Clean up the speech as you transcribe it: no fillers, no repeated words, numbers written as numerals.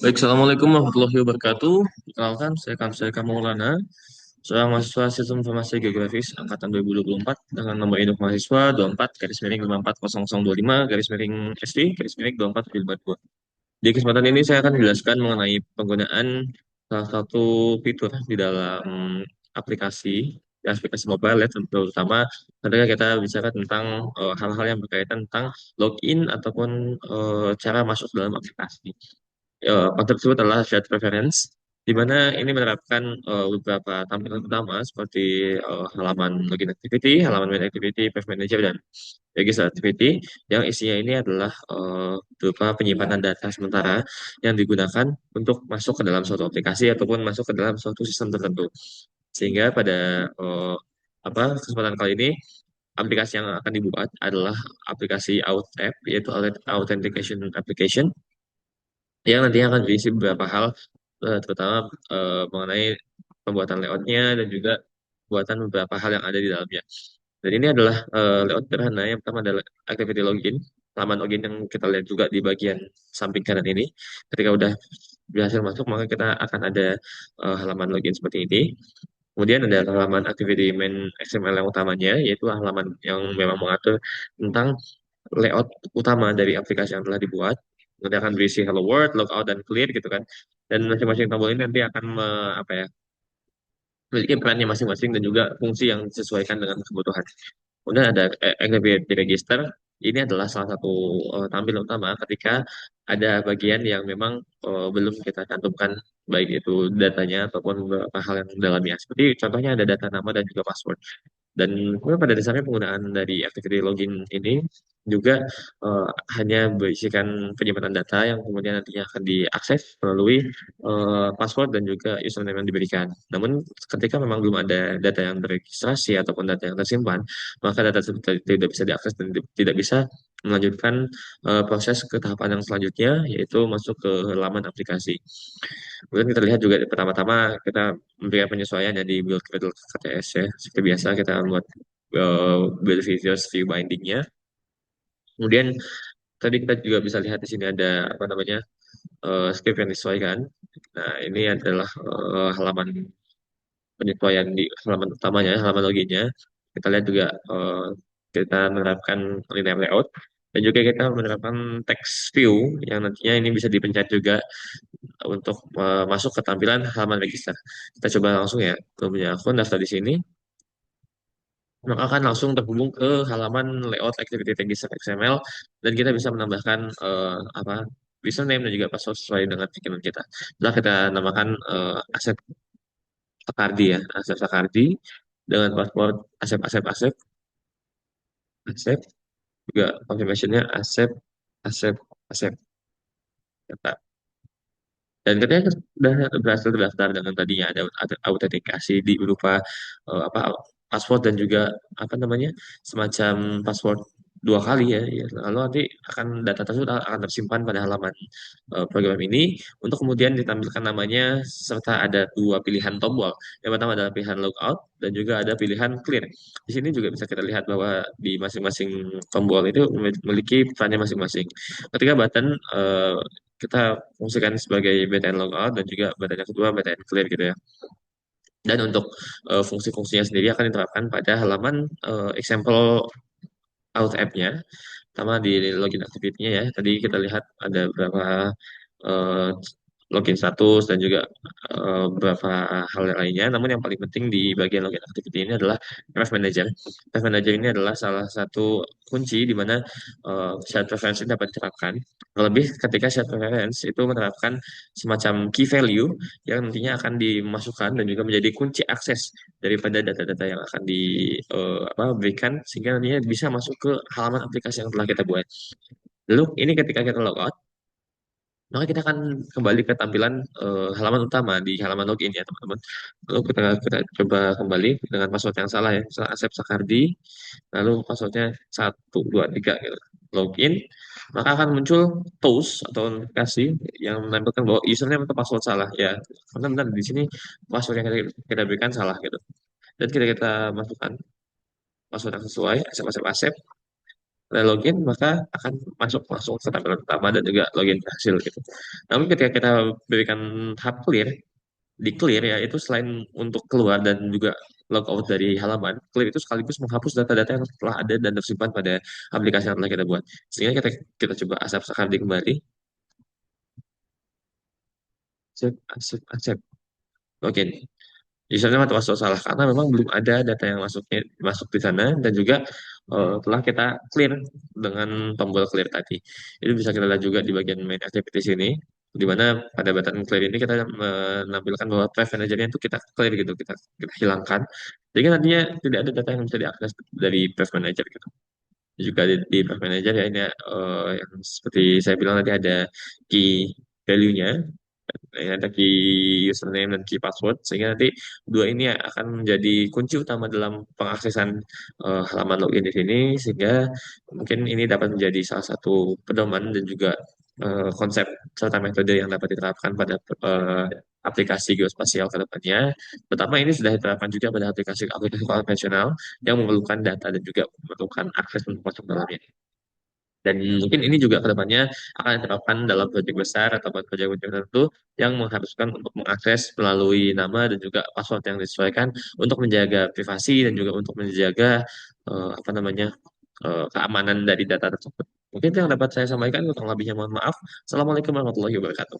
Baik, Assalamualaikum warahmatullahi wabarakatuh. Perkenalkan, saya Kamsa Maulana, seorang mahasiswa Sistem Informasi Geografis Angkatan 2024 dengan nomor induk mahasiswa 24 garis miring 540025 garis miring SD garis miring 24752. Di kesempatan ini saya akan menjelaskan mengenai penggunaan salah satu fitur di dalam aplikasi mobile ya, terutama ketika kita bicara tentang hal-hal yang berkaitan tentang login ataupun cara masuk dalam aplikasi. Konsep tersebut adalah shared preference, di mana ini menerapkan beberapa tampilan utama seperti halaman login activity, halaman main activity, page manager, dan register activity, yang isinya ini adalah berupa penyimpanan data sementara yang digunakan untuk masuk ke dalam suatu aplikasi ataupun masuk ke dalam suatu sistem tertentu. Sehingga pada kesempatan kali ini, aplikasi yang akan dibuat adalah aplikasi App, yaitu Authentication Application, yang nantinya akan berisi beberapa hal, terutama mengenai pembuatan layoutnya dan juga pembuatan beberapa hal yang ada di dalamnya. Dan ini adalah layout sederhana. Yang pertama adalah activity login, halaman login yang kita lihat juga di bagian samping kanan ini. Ketika udah berhasil masuk, maka kita akan ada halaman login seperti ini. Kemudian ada halaman activity main XML yang utamanya, yaitu halaman yang memang mengatur tentang layout utama dari aplikasi yang telah dibuat. Nanti akan berisi hello world, logout, dan clear gitu kan. Dan masing-masing tombol ini nanti akan apa ya, memiliki perannya masing-masing dan juga fungsi yang disesuaikan dengan kebutuhan. Kemudian ada activity register. Ini adalah salah satu tampilan utama ketika ada bagian yang memang belum kita cantumkan, baik itu datanya ataupun beberapa hal yang dalamnya. Seperti contohnya ada data nama dan juga password. Dan kemudian pada dasarnya penggunaan dari activity login ini juga eh, hanya berisikan penyimpanan data yang kemudian nantinya akan diakses melalui password dan juga username yang diberikan. Namun ketika memang belum ada data yang teregistrasi ataupun data yang tersimpan, maka data tersebut tidak bisa diakses dan tidak bisa melanjutkan proses ke tahapan yang selanjutnya, yaitu masuk ke halaman aplikasi. Kemudian kita lihat juga pertama-tama kita memberikan penyesuaian ya di build Gradle KTS ya. Seperti biasa kita buat build features view bindingnya. Kemudian tadi kita juga bisa lihat di sini ada apa namanya script yang disesuaikan. Nah, ini adalah halaman penyesuaian di halaman utamanya, halaman loginnya. Kita lihat juga kita menerapkan linear layout dan juga kita menerapkan text view yang nantinya ini bisa dipencet juga untuk masuk ke tampilan halaman register. Kita coba langsung ya, ke punya akun daftar di sini, maka akan langsung terhubung ke halaman layout activity register XML dan kita bisa menambahkan apa username dan juga password sesuai dengan keinginan kita. Setelah kita namakan Asep Sakardi ya, Asep Sakardi dengan password Asep Asep Asep Asep, juga confirmationnya Asep Asep Asep. Dan ketika sudah berhasil terdaftar dengan tadinya ada autentikasi di berupa apa password dan juga apa namanya semacam password dua kali ya, ya. Lalu nanti akan data tersebut akan tersimpan pada halaman program ini untuk kemudian ditampilkan namanya serta ada dua pilihan tombol. Yang pertama adalah pilihan logout dan juga ada pilihan clear. Di sini juga bisa kita lihat bahwa di masing-masing tombol itu memiliki perannya masing-masing. Ketika button kita fungsikan sebagai BTN logout dan juga button yang kedua BTN clear gitu ya. Dan untuk fungsi-fungsinya sendiri akan diterapkan pada halaman example out app-nya, pertama di login activity-nya ya. Tadi kita lihat ada beberapa eh, login status dan juga beberapa hal lainnya. Namun yang paling penting di bagian login activity ini adalah Graph Manager. Graph Manager ini adalah salah satu kunci di mana shared preference ini dapat diterapkan. Terlebih ketika shared preference itu menerapkan semacam key value yang nantinya akan dimasukkan dan juga menjadi kunci akses daripada data-data yang akan berikan sehingga nantinya bisa masuk ke halaman aplikasi yang telah kita buat. Lalu ini ketika kita logout, maka kita akan kembali ke tampilan halaman utama di halaman login ya teman-teman. Lalu kita coba kembali dengan password yang salah ya. Misalnya Asep Sakardi, lalu passwordnya 123 gitu. Login, maka akan muncul toast atau notifikasi yang menampilkan bahwa username atau password salah ya. Karena benar di sini password yang kita berikan salah gitu. Dan kita masukkan password yang sesuai, Asep Asep Asep. login maka akan masuk langsung ke tampilan utama dan juga login berhasil gitu. Namun ketika kita berikan tahap clear, di clear ya itu selain untuk keluar dan juga logout dari halaman, clear itu sekaligus menghapus data-data yang telah ada dan tersimpan pada aplikasi yang telah kita buat. Sehingga kita kita coba accept kembali, accept. Oke, username atau password salah karena memang belum ada data yang masuk di sana dan juga telah kita clear dengan tombol clear tadi. Itu bisa kita lihat juga di bagian main activity sini, di mana pada button clear ini kita menampilkan bahwa Drive Manager-nya itu kita clear gitu, kita hilangkan. Jadi nantinya tidak ada data yang bisa diakses dari Drive Manager gitu. Juga di Drive Manager ya ini yang seperti saya bilang tadi ada key value-nya, ada key username dan key password sehingga nanti dua ini akan menjadi kunci utama dalam pengaksesan halaman login di sini sehingga mungkin ini dapat menjadi salah satu pedoman dan juga konsep serta metode yang dapat diterapkan pada aplikasi geospasial ke depannya. Pertama ini sudah diterapkan juga pada aplikasi konvensional yang memerlukan data dan juga memerlukan akses untuk masuk dalamnya. Dan mungkin ini juga kedepannya akan diterapkan dalam proyek besar atau proyek-proyek tertentu yang mengharuskan untuk mengakses melalui nama dan juga password yang disesuaikan untuk menjaga privasi dan juga untuk menjaga apa namanya keamanan dari data tersebut. Mungkin itu yang dapat saya sampaikan, kurang lebihnya mohon maaf. Assalamualaikum warahmatullahi wabarakatuh.